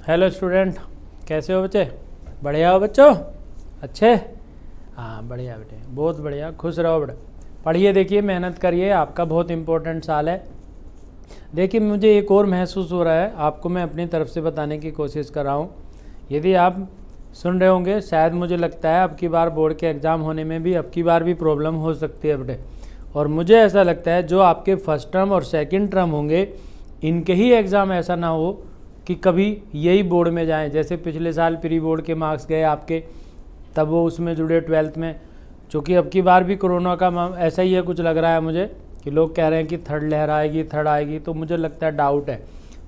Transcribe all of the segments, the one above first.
Hello student, कैसे हो बच्चे? बढ़िया हो बच्चों? अच्छे? हाँ बढ़िया बेटे, बहुत बढ़िया, खुश रहो बेटे। पढ़िए, देखिए, मेहनत करिए, आपका बहुत इम्पोर्टेंट साल है। देखिए, मुझे एक और महसूस हो रहा है, आपको मैं अपनी तरफ से बताने की कोशिश कर रहा हूँ। यदि आप सुन रहे होंगे, शायद मुझे लगता है अब की बार बोर्ड के एग्ज़ाम होने में भी अब की बार भी प्रॉब्लम हो सकती है बेटे। और मुझे ऐसा लगता है जो आपके फर्स्ट टर्म और सेकंड टर्म होंगे, इनके ही एग्ज़ाम ऐसा ना हो कि कभी यही बोर्ड में जाएं। जैसे पिछले साल प्री बोर्ड के मार्क्स गए आपके, तब वो उसमें जुड़े 12th में। चूँकि अब की बार भी कोरोना का ऐसा ही है, कुछ लग रहा है मुझे कि लोग कह रहे हैं कि थर्ड लहर आएगी, थर्ड आएगी, तो मुझे लगता है डाउट है।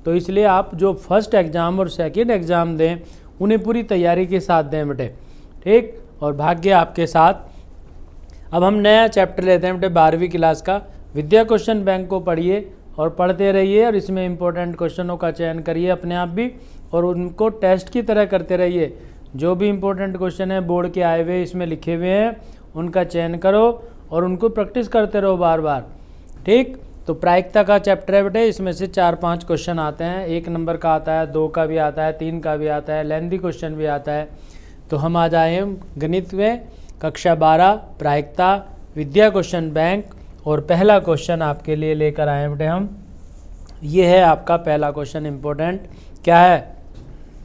तो इसलिए आप जो फर्स्ट एग्ज़ाम और सेकेंड एग्ज़ाम दें, उन्हें पूरी तैयारी के साथ दें बेटे, ठीक? और भाग्य आपके साथ। अब हम नया चैप्टर लेते हैं बेटे 12वीं क्लास का। विद्या क्वेश्चन बैंक को पढ़िए और पढ़ते रहिए, और इसमें इंपॉर्टेंट क्वेश्चनों का चयन करिए अपने आप भी, और उनको टेस्ट की तरह करते रहिए। जो भी इंपॉर्टेंट क्वेश्चन है बोर्ड के आए हुए इसमें लिखे हुए हैं, उनका चयन करो और उनको प्रैक्टिस करते रहो बार बार, ठीक? तो प्रायिकता का चैप्टर है बेटे, इसमें से 4-5 क्वेश्चन आते हैं। 1 नंबर का आता है, 2 का भी आता है, 3 का भी आता है, लेंथी क्वेश्चन भी आता है। तो हम आज आए हैं गणित में कक्षा 12 प्रायिकता विद्या क्वेश्चन बैंक, और पहला क्वेश्चन आपके लिए लेकर आए बेटे हम। ये है आपका पहला क्वेश्चन इम्पोर्टेंट। क्या है?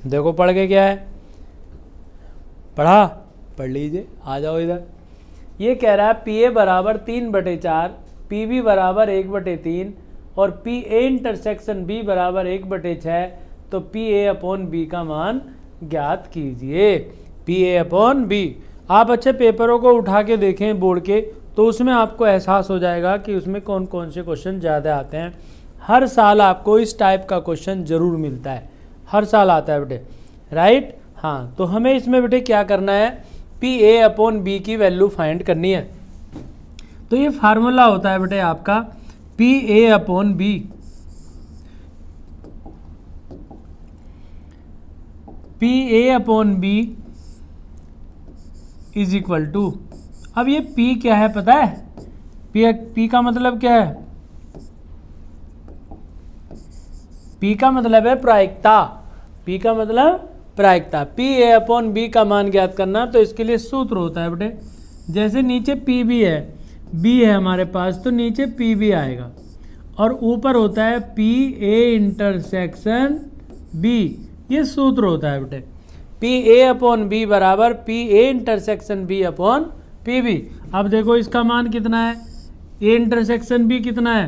देखो पढ़ के, क्या है पढ़ा? पढ़ लीजिए, आ जाओ इधर। ये कह रहा है पी ए बराबर 3/4, पी बी बराबर 1/3 और पी ए इंटरसेक्शन बी बराबर 1/6, तो पी ए अपॉन बी का मान ज्ञात कीजिए। P A upon B. आप अच्छे पेपरों को उठा के देखें बोर्ड के, तो उसमें आपको एहसास हो जाएगा कि उसमें कौन कौन से क्वेश्चन ज़्यादा आते हैं। हर साल आपको इस टाइप का क्वेश्चन ज़रूर मिलता है, हर साल आता है बेटे, राइट? हाँ, तो हमें इसमें बेटे क्या करना है, पी ए अपॉन बी की वैल्यू फाइंड करनी है। तो ये फार्मूला होता है बेटे आपका P A upon B, P A upon B is equal to, अब ये P क्या है पता है? P का मतलब क्या है? P का मतलब है प्रायिकता। P का मतलब प्रायिकता। P A अपॉन B का मान ज्ञात करना, तो इसके लिए सूत्र होता है बेटे, जैसे नीचे P B है, B है हमारे पास, तो नीचे P B आएगा, और ऊपर होता है P A इंटरसेक्शन B। ये सूत्र होता है बेटे, P A अपॉन B बराबर P A intersection B upon P B. अब देखो इसका मान कितना है, ए इंटरसेक्शन बी कितना है,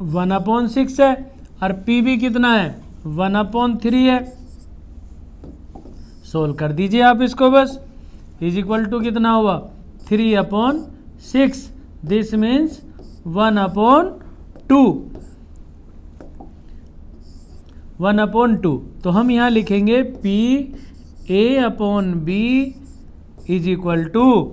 1/6 है, और पी बी कितना है, 1/3 है। सोल्व कर दीजिए आप इसको बस, इज इक्वल टू कितना हुआ, 3/6। This means 1/2, 1/2। तो हम यहाँ लिखेंगे P A upon B is equal to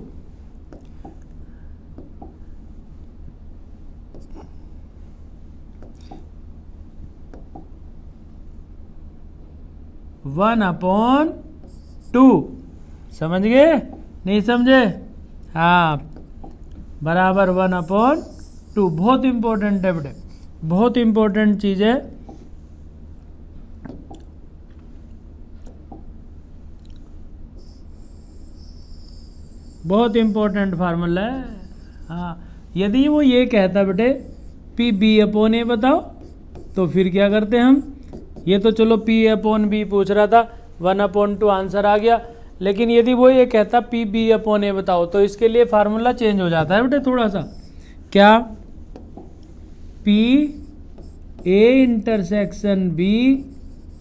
1/2। समझ गए? नहीं समझे? हाँ, बराबर 1/2। बहुत इंपॉर्टेंट है बेटे, बहुत इंपॉर्टेंट चीज़ है। बहुत इंपॉर्टेंट फार्मूला है। हाँ, यदि वो ये कहता बेटे पी बी अपॉन ए बताओ, तो फिर क्या करते हम, ये तो चलो पी अपॉन बी पूछ रहा था, 1/2 आंसर आ गया। लेकिन यदि वो ये कहता पी बी अपॉन ए बताओ, तो इसके लिए फार्मूला चेंज हो जाता है बेटे थोड़ा सा। क्या? P A intersection B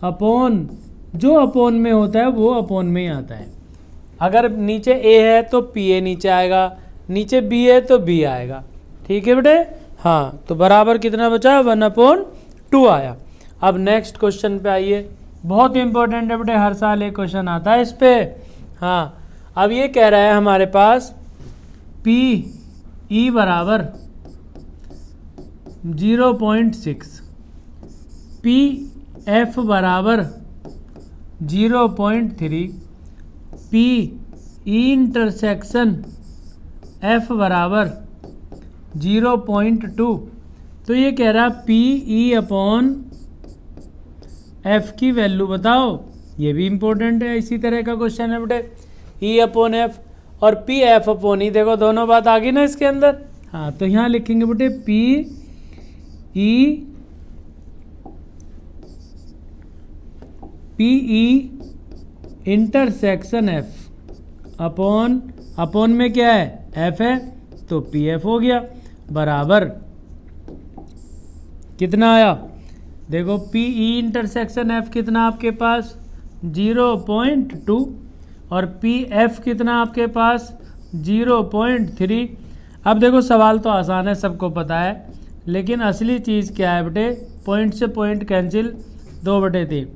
upon, जो अपॉन में होता है वो अपॉन में ही आता है। अगर नीचे ए है तो पी ए नीचे आएगा, नीचे बी है तो बी आएगा, ठीक है बेटे? हाँ, तो बराबर कितना बचा, 1/2 आया। अब नेक्स्ट क्वेश्चन पे आइए, बहुत इंपॉर्टेंट है बेटे, हर साल एक क्वेश्चन आता है इस पे। हाँ, अब ये कह रहा है हमारे पास पी ई बराबर 0.6, पी एफ बराबर 0.3, पी ई इंटरसेक्शन एफ बराबर 0.2। तो ये कह रहा है पी ई अपॉन एफ की वैल्यू बताओ, ये भी इंपॉर्टेंट है, इसी तरह का क्वेश्चन है बेटे। ई अपॉन एफ और पी एफ अपॉन ई, देखो दोनों बात आ गई ना इसके अंदर। हाँ तो यहाँ लिखेंगे बेटे P E intersection F upon में क्या है, एफ है, तो पी एफ हो गया, बराबर कितना आया, देखो पी ई इंटरसेक्शन एफ कितना आपके पास 0.2 और पी एफ कितना आपके पास 0.3। अब देखो सवाल तो आसान है, सबको पता है, लेकिन असली चीज़ क्या है बेटे, पॉइंट से पॉइंट कैंसिल 2/3।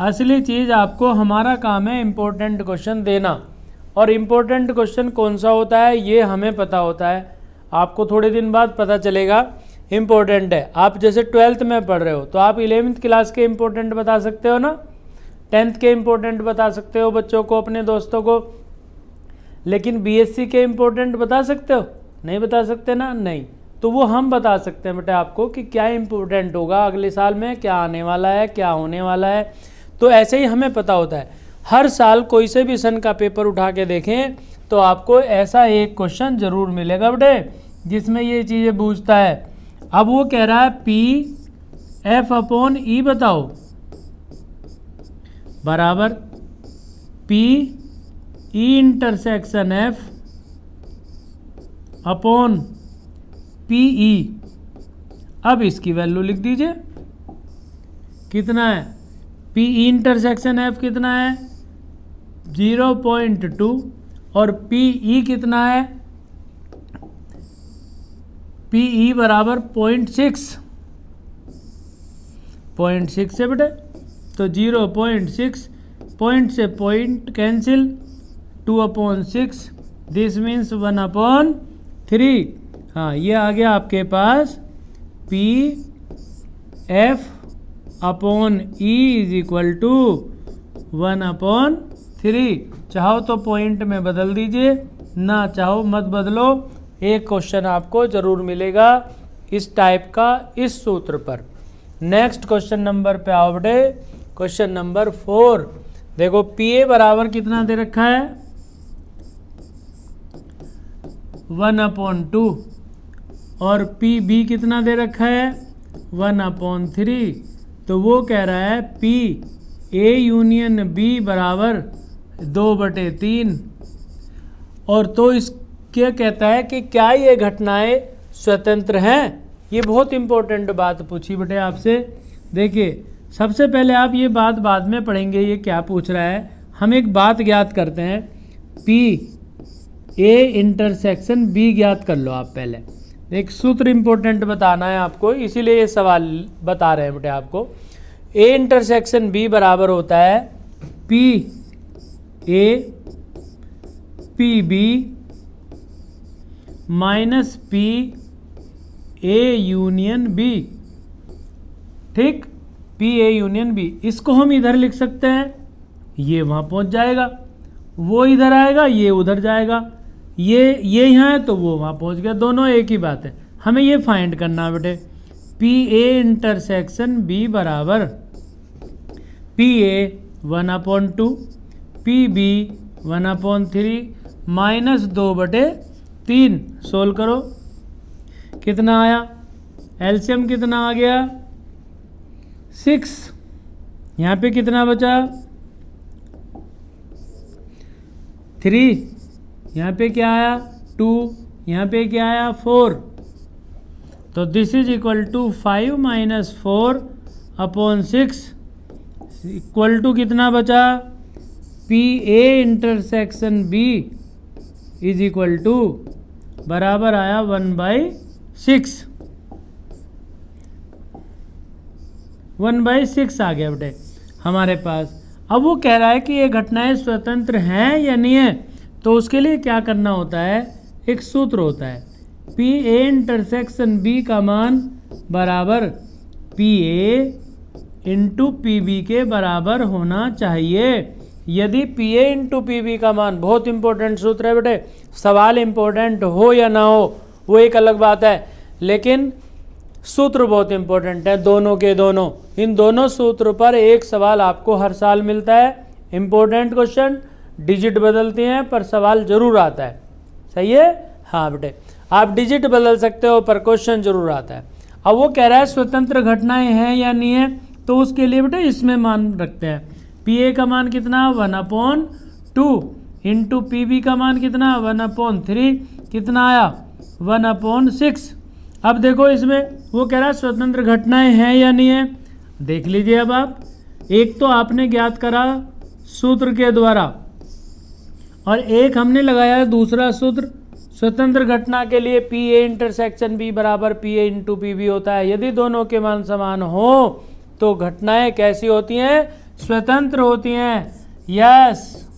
असली चीज़ आपको, हमारा काम है इम्पोर्टेंट क्वेश्चन देना, और इम्पोर्टेंट क्वेश्चन कौन सा होता है ये हमें पता होता है, आपको थोड़े दिन बाद पता चलेगा इम्पोर्टेंट है। आप जैसे 12th में पढ़ रहे हो तो आप 11th क्लास के इम्पोर्टेंट बता सकते हो ना, 10th के इम्पोर्टेंट बता सकते हो बच्चों को, अपने दोस्तों को, लेकिन बीएससी के इम्पोर्टेंट बता सकते हो, नहीं बता सकते ना, नहीं। तो वो हम बता सकते हैं बेटा आपको कि क्या इम्पोर्टेंट होगा अगले साल में, क्या आने वाला है, क्या होने वाला है। तो ऐसे ही हमें पता होता है। हर साल कोई से भी सन का पेपर उठा के देखें तो आपको ऐसा एक क्वेश्चन जरूर मिलेगा बेटे जिसमें ये चीज़ें पूछता है। अब वो कह रहा है पी एफ अपॉन ई बताओ, बराबर P E intersection F upon P E. अब इसकी वैल्यू लिख दीजिए, कितना है, पी ई इंटरसेक्शन एफ कितना है 0.2 और पी ई कितना है, पी ई बराबर 0.6 है बेटे, तो 0.6, पॉइंट से पॉइंट कैंसिल, 2/6, दिस मीन्स 1/3। हाँ ये आ गया आपके पास P F upon E is equal to 1/3। चाहो तो पॉइंट में बदल दीजिए, ना चाहो मत बदलो, एक क्वेश्चन आपको जरूर मिलेगा इस टाइप का इस सूत्र पर। नेक्स्ट क्वेश्चन नंबर पे आओ बेटे, क्वेश्चन नंबर 4। देखो पी ए बराबर कितना दे रखा है 1/2 और पी बी कितना दे रखा है 1/3। तो वो कह रहा है पी ए यूनियन बी बराबर 2/3। और तो इसके कहता है कि क्या ये घटनाएं स्वतंत्र हैं। ये बहुत इंपॉर्टेंट बात पूछी बेटे आपसे। देखिए सबसे पहले आप ये बात बाद में पढ़ेंगे, ये क्या पूछ रहा है। हम एक बात ज्ञात करते हैं, पी ए इंटरसेक्शन बी ज्ञात कर लो आप पहले। एक सूत्र इंपॉर्टेंट बताना है आपको, इसीलिए ये सवाल बता रहे हैं बेटे आपको। ए इंटरसेक्शन बी बराबर होता है P A P B minus P A union B. ठीक, पी ए यूनियन बी। इसको हम इधर लिख सकते हैं, ये वहाँ पहुँच जाएगा, वो इधर आएगा, ये उधर जाएगा, ये यहाँ है तो वो वहाँ पहुँच गया, दोनों एक ही बात है। हमें ये फाइंड करना बेटे, पी ए इंटरसेक्शन बी बराबर P A 1/2 P B 1/3 minus 2/3। Solve करो, कितना आया, एलसीएम कितना आ गया 6। यहाँ पे कितना बचा 3, यहाँ पे क्या आया 2, यहाँ पे क्या आया 4। तो this is equal to 5 - 4/6 equal to कितना बचा, P A intersection B is equal to बराबर आया 1/6। 1/6 आ गया बेटे हमारे पास। अब वो कह रहा है कि ये घटनाएं स्वतंत्र हैं या नहीं है, तो उसके लिए क्या करना होता है, एक सूत्र होता है, पी ए इंटरसेक्शन बी का मान बराबर P A into P B के बराबर होना चाहिए। यदि P A into P B का मान, बहुत इंपॉर्टेंट सूत्र है बेटे, सवाल इंपॉर्टेंट हो या ना हो वो एक अलग बात है, लेकिन सूत्र बहुत इंपॉर्टेंट है, दोनों के दोनों। इन दोनों सूत्र पर एक सवाल आपको हर साल मिलता है। इंपॉर्टेंट क्वेश्चन, डिजिट बदलते हैं पर सवाल जरूर आता है। सही है? हाँ बेटे, आप डिजिट बदल सकते हो पर क्वेश्चन जरूर आता है। अब वो कह रहा है स्वतंत्र घटनाएं हैं या नहीं है, तो उसके लिए बेटे इसमें मान रखते हैं। पी ए का मान कितना, 1/2 इंटू पी बी का मान कितना, 1/3, कितना आया, 1/6। अब देखो इसमें वो कह रहा है स्वतंत्र घटनाएं हैं या नहीं है। देख लीजिए अब आप, एक तो आपने ज्ञात करा सूत्र के द्वारा और एक हमने लगाया दूसरा सूत्र। स्वतंत्र घटना के लिए पी ए इंटरसेक्शन बी बराबर P A into P B होता है। यदि दोनों के मान समान हो तो घटनाएं कैसी होती हैं, स्वतंत्र होती हैं। यस,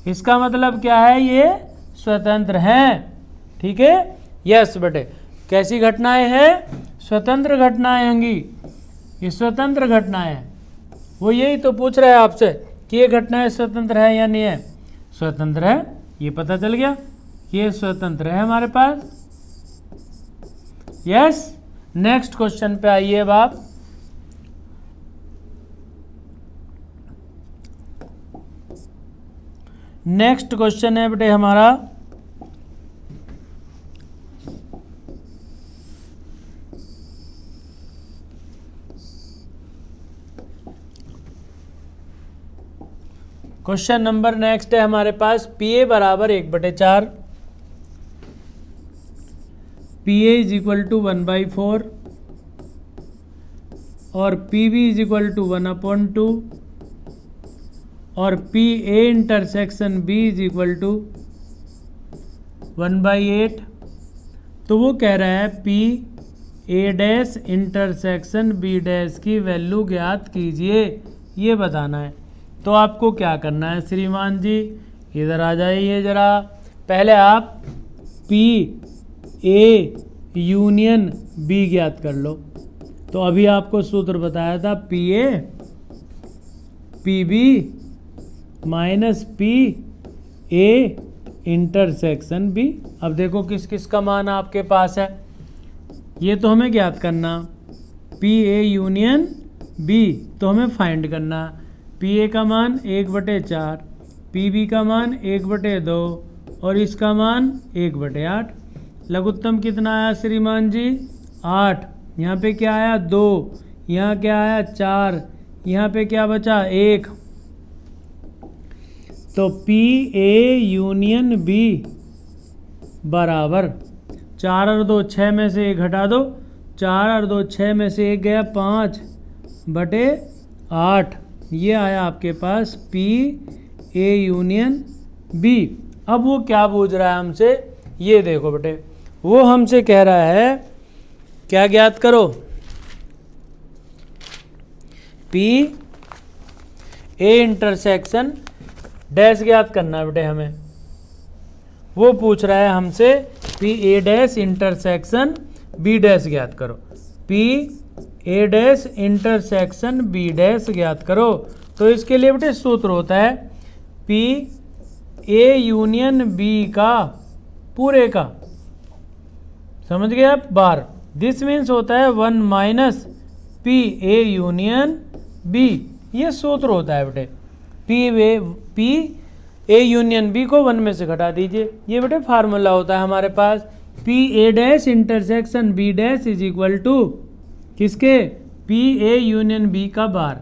इसका मतलब क्या है, ये स्वतंत्र हैं। ठीक है, यस बेटे, कैसी घटनाएं हैं, स्वतंत्र घटनाएं होंगी। ये स्वतंत्र घटनाएं हैं, वो यही तो पूछ रहा है आपसे कि ये घटनाएं स्वतंत्र है या नहीं है। स्वतंत्र है, ये पता चल गया, ये स्वतंत्र है हमारे पास। यस, नेक्स्ट क्वेश्चन पे आइए अब आप। नेक्स्ट क्वेश्चन है बेटे हमारा क्वेश्चन नंबर नेक्स्ट है हमारे पास, पी ए बराबर 1/4, P A is equal to 1/4 और P B is equal to 1/2 और P A intersection B is equal to 1/8। तो वो कह रहा है P A dash intersection B dash की वैल्यू ज्ञात कीजिए, ये बताना है। तो आपको क्या करना है श्रीमान जी, इधर आ जाइए ज़रा। पहले आप पी ए यूनियन बी ज्ञात कर लो। तो अभी आपको सूत्र बताया था P A P B minus P A intersection B. अब देखो किस किस का मान आपके पास है, ये तो हमें ज्ञात करना। पी ए यूनियन बी तो हमें फाइंड करना। पी ए का मान 1/4, पी बी का मान 1/2 और इसका मान 1/8। लघुत्तम कितना आया श्रीमान जी, 8। यहाँ पे क्या आया, 2। यहाँ क्या आया, 4। यहाँ पे क्या बचा, 1। तो पी ए यूनियन बी बराबर 4 और 2 6 में से 1 घटा दो, 4 और 2 6 में से 1 गया, 5/8। ये आया आपके पास पी ए यूनियन बी। अब वो क्या पूछ रहा है हमसे, ये देखो बेटे, वो हमसे कह रहा है क्या ज्ञात करो, पी ए इंटरसेक्शन डैश ज्ञात करना है बेटे हमें। वो पूछ रहा है हमसे P A dash intersection B dash ज्ञात करो। P A dash intersection B dash ज्ञात करो। तो इसके लिए बेटे सूत्र होता है पी ए यूनियन बी का पूरे का, समझ गए आप, बार। दिस मीन्स होता है 1 minus P A union B. ये सूत्र होता है बेटे, पी ए यूनियन बी को 1 में से घटा दीजिए। ये बेटे फार्मूला होता है हमारे पास। P A dash intersection B dash is equal to किसके, पी ए यूनियन बी का बार।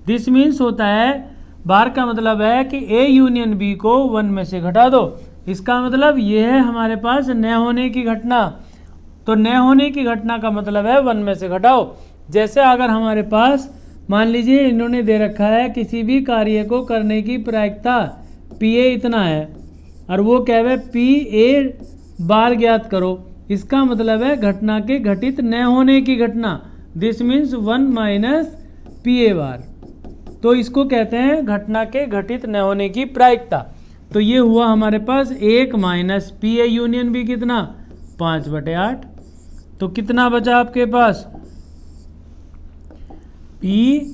दिस मीन्स होता है, बार का मतलब है कि ए यूनियन बी को 1 में से घटा दो। इसका मतलब ये है हमारे पास न होने की घटना। तो न होने की घटना का मतलब है 1 में से घटाओ। जैसे अगर हमारे पास मान लीजिए इन्होंने दे रखा है किसी भी कार्य को करने की प्रायिकता पी ए इतना है और वो कह रहे पी ए बार ज्ञात करो। इसका मतलब है घटना के घटित न होने की घटना। This means 1 minus P A bar. तो इसको कहते हैं घटना के घटित न होने की प्रायिकता। तो ये हुआ हमारे पास 1 minus P A union B कितना, 5/8। तो कितना बचा आपके पास, P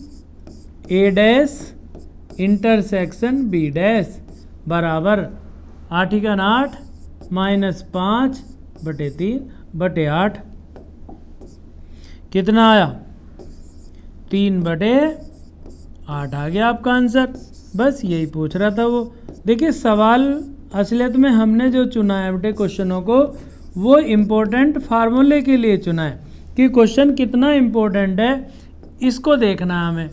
A dash intersection B dash बराबर 8 × 8 माइनस 5/3/8। कितना आया 3/8 आ गया आपका आंसर। बस यही पूछ रहा था वो। देखिए सवाल असलियत में हमने जो चुना है बेटे क्वेश्चनों को, वो इम्पोर्टेंट फार्मूले के लिए चुना है कि क्वेश्चन कितना इम्पोर्टेंट है, इसको देखना है हमें।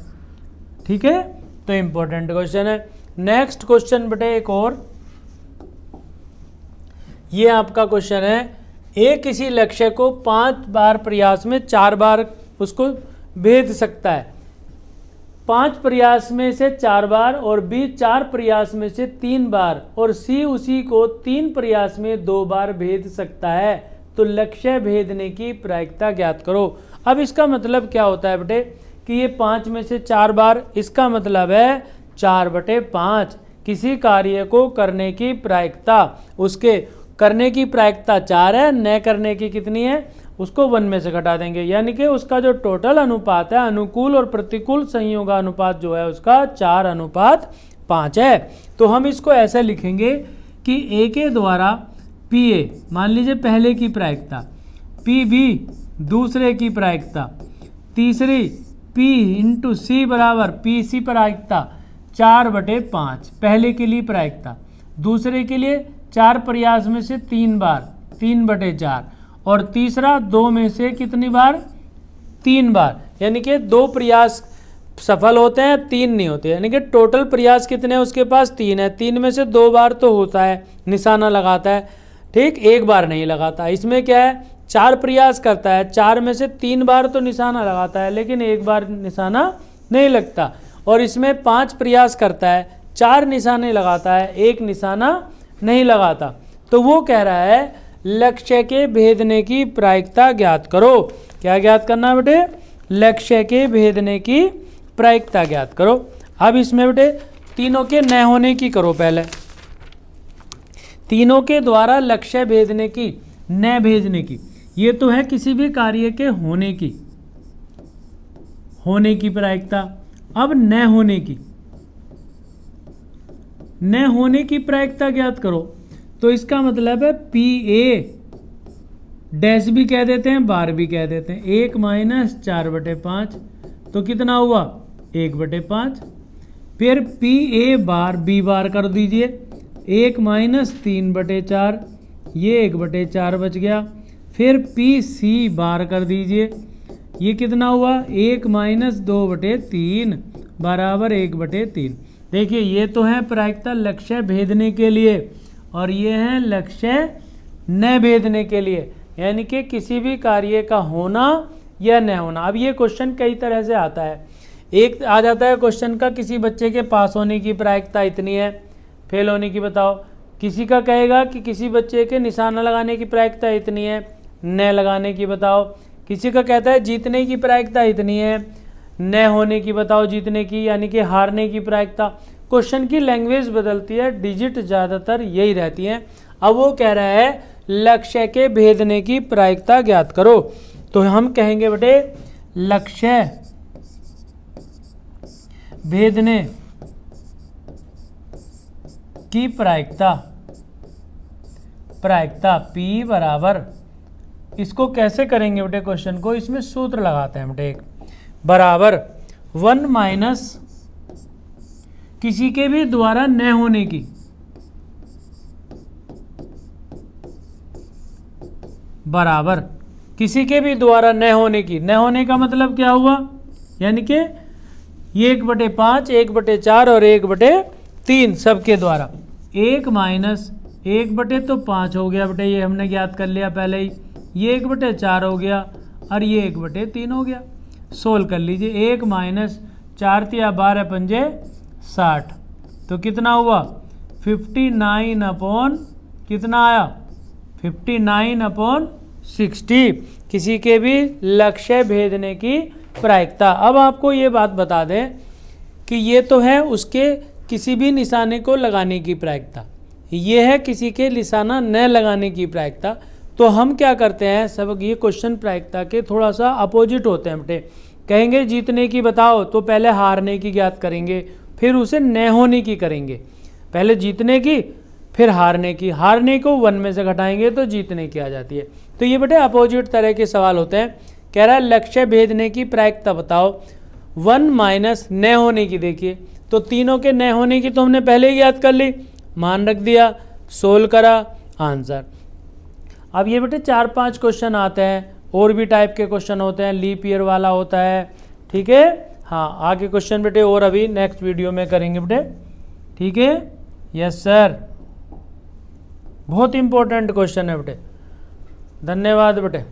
ठीक है, तो इम्पोर्टेंट क्वेश्चन है। नेक्स्ट क्वेश्चन बेटे एक और, ये आपका क्वेश्चन है, ए किसी लक्ष्य को 5 बार प्रयास में 4 बार उसको भेद सकता है। 5 प्रयास में से 4 बार, और बी 4 प्रयास में से 3 बार, और सी उसी को 3 प्रयास में 2 बार भेद सकता है, तो लक्ष्य भेदने की प्रायिकता ज्ञात करो। अब इसका मतलब क्या होता है बेटे कि ये 5 में से 4 बार, इसका मतलब है 4/5। किसी कार्य को करने की प्रायिकता, उसके करने की प्रायिकता 4 है, न करने की कितनी है, उसको 1 में से घटा देंगे, यानी कि उसका जो टोटल अनुपात है, अनुकूल और प्रतिकूल संयोगानुपात जो है उसका 4:5 है। तो हम इसको ऐसे लिखेंगे कि ए के द्वारा पी ए, मान लीजिए पहले की प्रायिकता, पी बी दूसरे की प्रायिकता, तीसरी पी इंटू सी बराबर पी सी प्रायिकता 4/5, पहले के लिए प्रायिकता, दूसरे के लिए 4 प्रयास में से 3 बार 3/4, और तीसरा 2 में से कितनी बार 3 बार, यानी कि 2 प्रयास सफल होते हैं 3 नहीं होते, यानी कि टोटल प्रयास कितने हैं उसके पास 3 है, 3 में से 2 बार तो होता है, निशाना लगाता है, ठीक, 1 बार नहीं लगाता। इसमें क्या है 4 प्रयास करता है, 4 में से 3 बार तो निशाना लगाता है, लेकिन 1 बार निशाना नहीं लगता। और इसमें 5 प्रयास करता है, 4 निशाने लगाता है, 1 निशाना नहीं लगाता। तो वो कह रहा है लक्ष्य के भेदने की प्रायिकता ज्ञात करो। क्या ज्ञात करना है बेटे, लक्ष्य के भेदने की प्रायिकता ज्ञात करो। अब इसमें बेटे तीनों के न होने की करो, पहले तीनों के द्वारा लक्ष्य भेदने की, न भेजने की, ये तो है किसी भी कार्य के होने की प्रायिकता। अब न होने की प्रायिकता ज्ञात करो। तो इसका मतलब है पी ए डैश भी कह देते हैं, बार भी कह देते हैं, 1 - 4/5, तो कितना हुआ 1/5। फिर P A bar B bar कर दीजिए, 1 - 3/4, ये 1/4 बच गया। फिर पी सी बार कर दीजिए, ये कितना हुआ 1 - 2/3 बराबर 1/3। देखिए ये तो है प्रायिकता लक्ष्य भेदने के लिए, और ये है लक्ष्य न भेदने के लिए, यानी कि किसी भी कार्य का होना या न होना। अब ये क्वेश्चन कई तरह से आता है। एक आ जाता है क्वेश्चन का किसी बच्चे के पास होने की प्रायिकता इतनी है, फेल होने की बताओ। किसी का कहेगा कि किसी बच्चे के निशाना लगाने की प्रायिकता इतनी है, न लगाने की बताओ। किसी का कहता है जीतने की प्रायिकता इतनी है, न होने की बताओ जीतने की, यानी कि हारने की प्रायिकता। क्वेश्चन की लैंग्वेज बदलती है, डिजिट ज़्यादातर यही रहती हैं। अब वो कह रहा है लक्ष्य के भेदने की प्रायिकता ज्ञात करो। तो हम कहेंगे बेटे लक्ष्य भेदने की प्रायिकता P बराबर, इसको कैसे करेंगे बेटे क्वेश्चन को, इसमें सूत्र लगाते हैं बेटे, एक बराबर 1 - किसी के भी द्वारा न होने की, बराबर किसी के भी द्वारा न होने की। न होने का मतलब क्या हुआ, यानी कि ये 1/5, 1/4 और 1/3 सबके द्वारा। 1 - 1/5 हो गया बेटे, ये हमने ज्ञात कर लिया पहले ही। ये 1/4 हो गया और ये 1/3 हो गया। सोल्व कर लीजिए, 1 - 4 × 12 × 5 = 60, तो कितना हुआ 59 कितना आया 59/60 किसी के भी लक्ष्य भेदने की प्रायिकता। अब आपको ये बात बता दें कि ये तो है उसके किसी भी निशाने को लगाने की प्रायिकता, ये है किसी के निशाना न लगाने की प्रायिकता। तो हम क्या करते हैं सब, ये क्वेश्चन प्रायिकता के थोड़ा सा अपोजिट होते हैं बेटे। कहेंगे जीतने की बताओ, तो पहले हारने की ज्ञात करेंगे, फिर उसे न होने की करेंगे। पहले जीतने की, फिर हारने की, हारने को 1 में से घटाएंगे तो जीतने की आ जाती है। तो ये बेटे अपोजिट तरह के सवाल होते हैं कह रहा है लक्ष्य भेदने की प्रायिकता बताओ। 1 माइनस न होने की, देखिए तो तीनों के न होने की तो हमने पहले ही याद कर ली, मान रख दिया, सोल्व करा, आंसर। अब ये बेटे 4-5 क्वेश्चन आते हैं, और भी टाइप के क्वेश्चन होते हैं, लीप ईयर वाला होता है, ठीक है। हाँ आगे क्वेश्चन बेटे और अभी नेक्स्ट वीडियो में करेंगे बेटे, ठीक है। यस सर, बहुत इंपॉर्टेंट क्वेश्चन है बेटे, धन्यवाद बेटे।